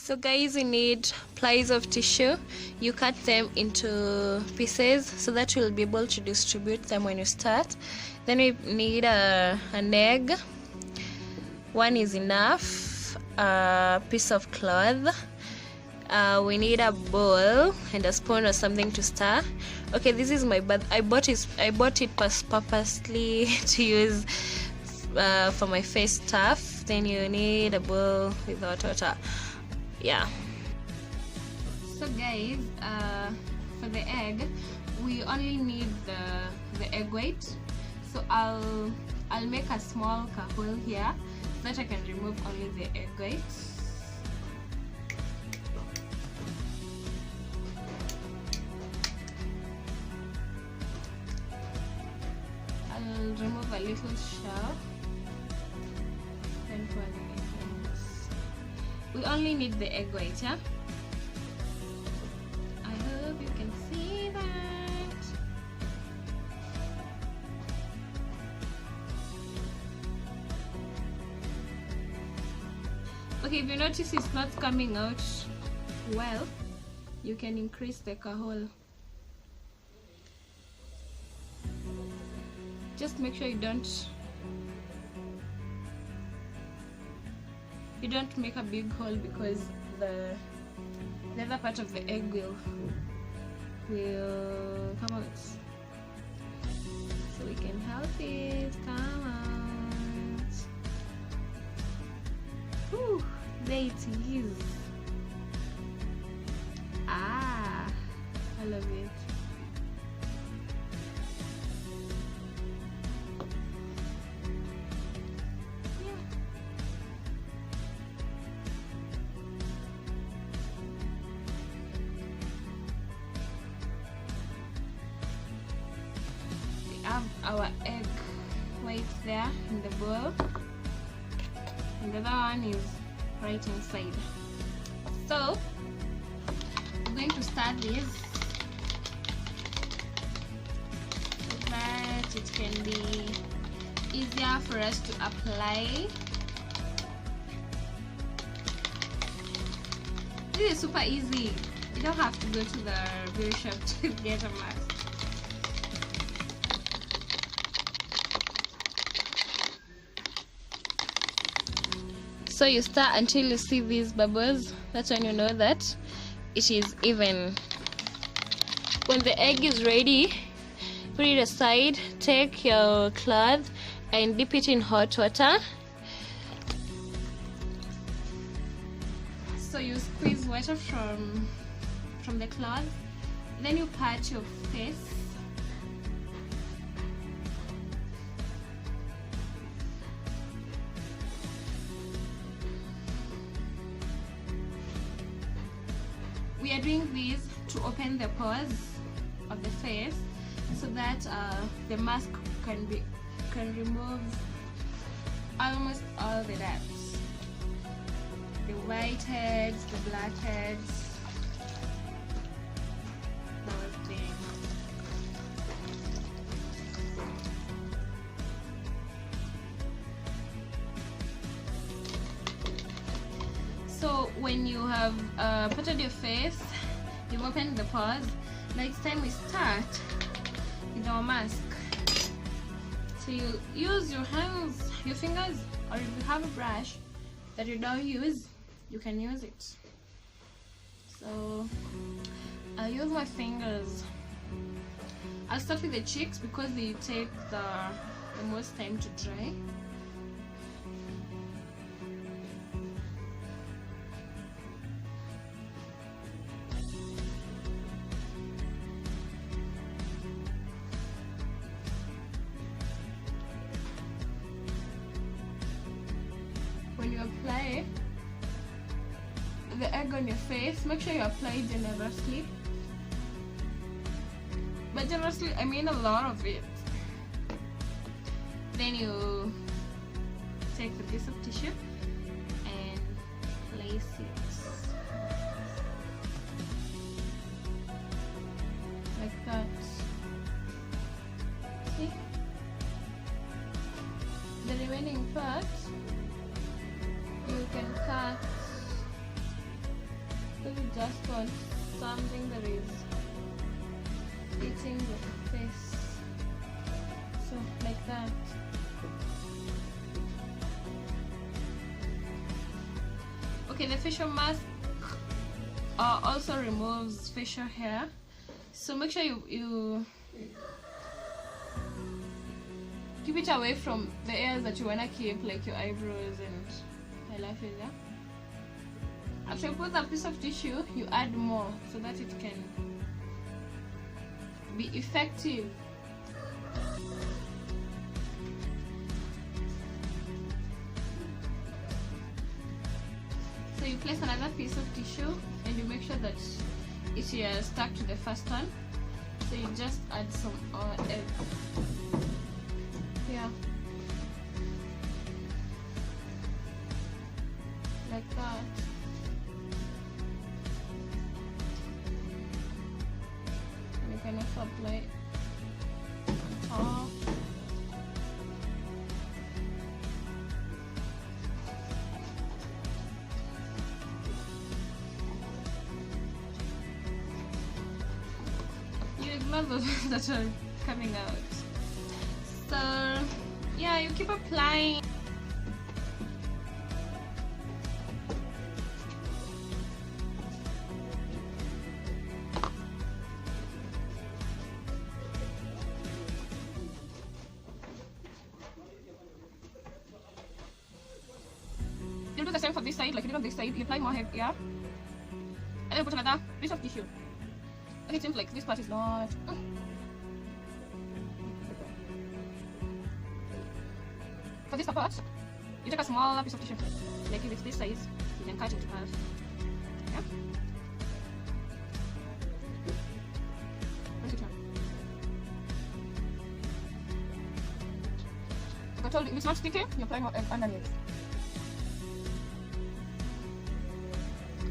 So guys, we need plies of tissue. You cut them into pieces so that you'll be able to distribute them when you start. Then we need an egg. One is enough. A piece of cloth. We need a bowl and a spoon or something to stir. Okay, this is my bath. I bought it purposely to use for my face stuff. Then you need a bowl with hot water. Yeah. So guys, for the egg, we only need the egg white. So I'll make a small hole here so that I can remove only the egg white. I'll remove a little shell. Then pour the egg white. We only need the egg white, yeah? I hope you can see that. Okay, if you notice it's not coming out well, you can increase the kahol. Just make sure you don't make a big hole, because the other part of the egg will come out. So we can help it come out. Whew, there it is. I love it. Have our egg white there in the bowl, and the other one is right inside. So we're going to start this so that it can be easier for us to apply. This is super easy. You don't have to go to the beauty shop to get a mask. So you stir until you see these bubbles. That's when you know that it is even. When the egg is ready, put it aside. Take your cloth and dip it in hot water. So you squeeze water from the cloth. Then you pat your face. We are doing this to open the pores of the face so that the mask can remove almost all the dots, the whiteheads, the blackheads, those things. So when you have patted your face, you've opened the pores. Next time we start with our mask. So you use your hands, your fingers, or if you have a brush that you don't use, you can use it. So I'll use my fingers. I'll start with the cheeks because they take the most time to dry. When you apply the egg on your face, make sure you apply generously. But generously, I mean a lot of it. Then you take the piece of tissue and place it like that. See? The remaining part you can cut just want something that is fitting the face. So like that. Okay, the facial mask also removes facial hair, so make sure you keep it away from the areas that you wanna keep, like your eyebrows and eyelashes. Yeah. After you put that piece of tissue, you add more so that it can be effective. So you place another piece of tissue and you make sure that it is stuck to the first one. So you just add some egg. Yeah. Like that. And you can also apply on top. You ignore those that are coming out. So yeah, you keep applying. You do the same for this side, like you did on this side. You apply more hair here, and then put another piece of tissue. Okay, it seems like this part is not. For this part, you take a smaller piece of tissue. Like if it's this size, you can cut it into half. Yeah. Like I told you, if it's not sticky, you apply more underneath.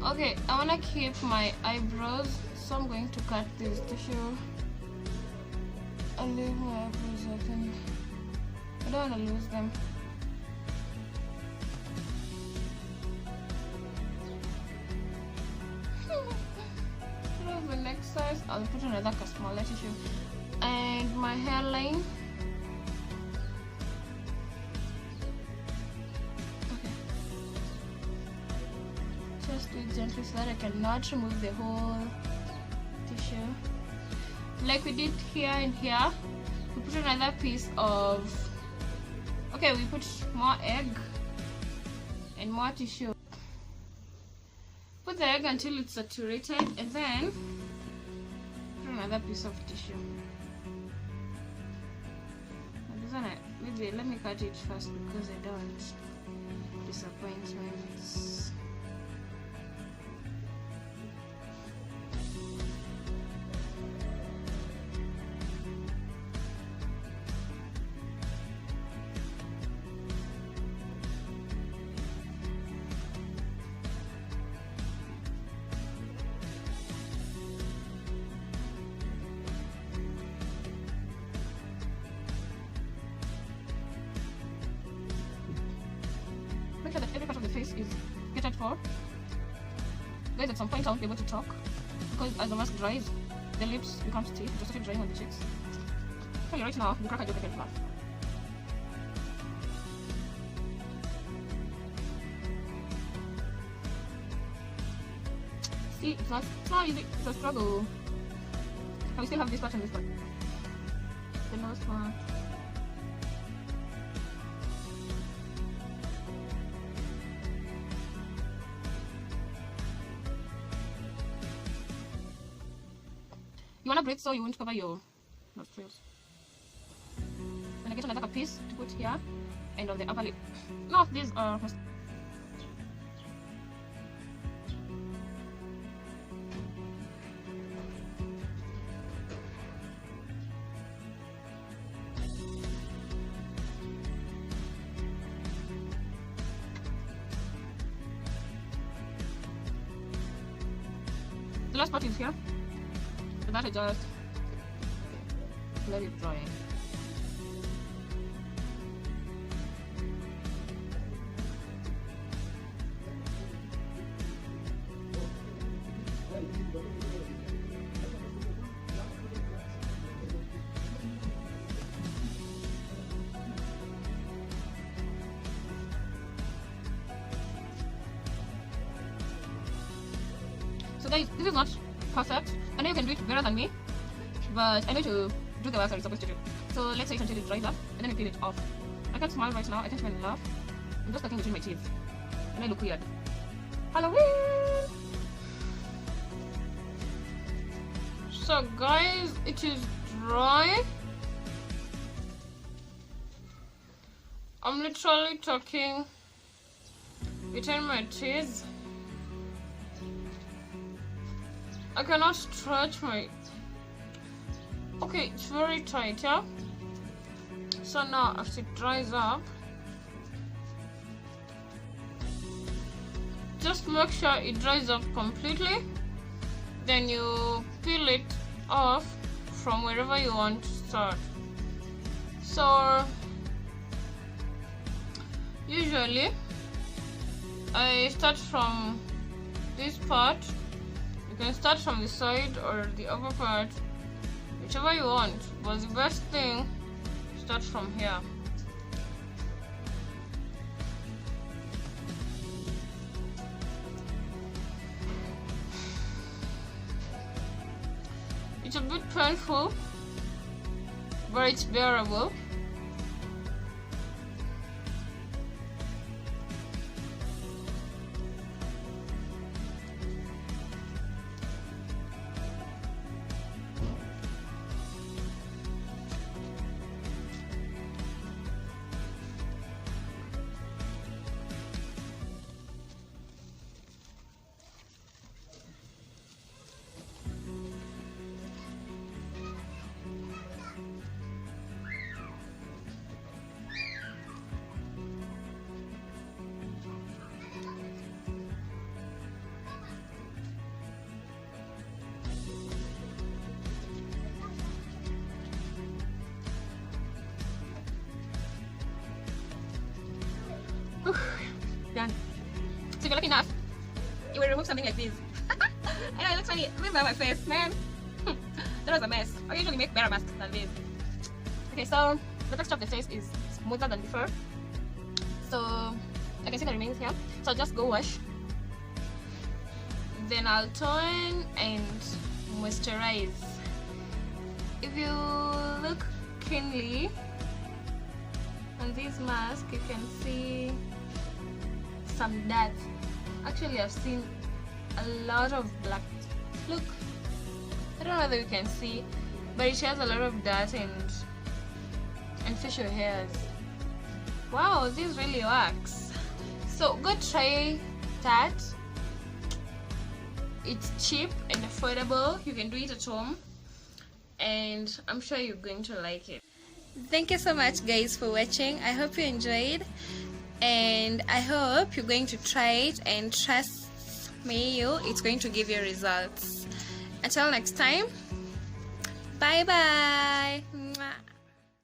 Okay, I wanna keep my eyebrows, so I'm going to cut this tissue. I'll leave my eyebrows open. I don't wanna lose them. The next size, I'll put another smaller tissue. And my hairline. Just do it gently so that I cannot remove the whole tissue. Like we did here and here, we put another piece of. Okay, we put more egg and more tissue. Put the egg until it's saturated, and then put another piece of tissue. Now this one, maybe let me cut it first because I don't disappointments. Make sure that every part of the face is catered for. Guys, at some point I won't be able to talk because as the mask dries, the lips become stiff. Just keep drying on the cheeks. Tell you right now, the crack I just can't laugh. See, it's not easy. It's a struggle. And we still have this part and this part. The nose part. You wanna breathe so you won't cover your nostrils. Then I get another piece to put here and on the upper lip. No, these are. The last part is here. So that I just let it dry. So guys, this is not perfect. I know you can do it better than me, but I know to do the work I'm supposed to do. So let's say until it dries up, and then we peel it off. I can't smile right now. I can't even laugh. I'm just looking between my teeth, and I look weird. Halloween! So guys, it is dry. I'm literally talking between my teeth. I cannot stretch my... Okay, it's very tight, yeah? So now, as it dries up, just make sure it dries up completely. Then you peel it off from wherever you want to start. So, usually, I start from this part. You can start from the side or the upper part, whichever you want, but the best thing, start from here. It's a bit painful, but it's bearable. Done. So if you're lucky enough, you will remove something like this. I know it looks funny. Remember my face, man. That was a mess. I usually make better masks than this. Okay, so the texture of the face is smoother than before. So I can see the remains here. So I'll just go wash. Then I'll tone and moisturize. If you look keenly on this mask, you can see some dirt. Actually, I've seen a lot of black. Look, I don't know whether you can see, but it has a lot of dirt and facial hairs. Wow, this really works. So go try that. It's cheap and affordable. You can do it at home, and I'm sure you're going to like it. Thank you so much, guys, for watching. I hope you enjoyed, and I hope you're going to try it, and trust me, it's going to give you results. Until next time, bye bye.